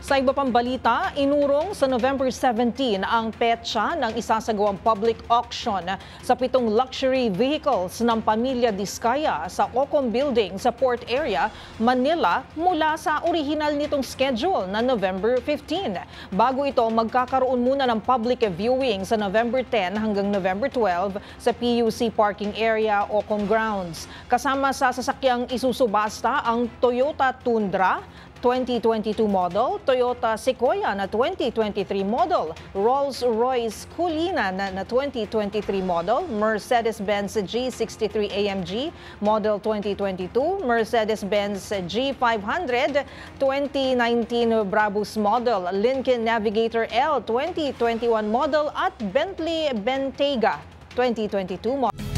Sa iba pang balita, inurong sa November 17 ang petsa ng isasagawang public auction sa 7 luxury vehicles ng pamilya Diskaya sa Ocom Building sa Port Area, Manila mula sa orihinal nitong schedule na November 15. Bago ito, magkakaroon muna ng public viewing sa November 10 hanggang November 12 sa PUC Parking Area, Ocom Grounds. Kasama sa sasakyang isusubasta ang Toyota Tundra 2022 model, Toyota Sequoia na 2023 model, Rolls-Royce Cullinan na 2023 model, Mercedes-Benz G63 AMG model 2022, Mercedes-Benz G500 2019 Brabus model, Lincoln Navigator L 2021 model at Bentley Bentayga 2022 model.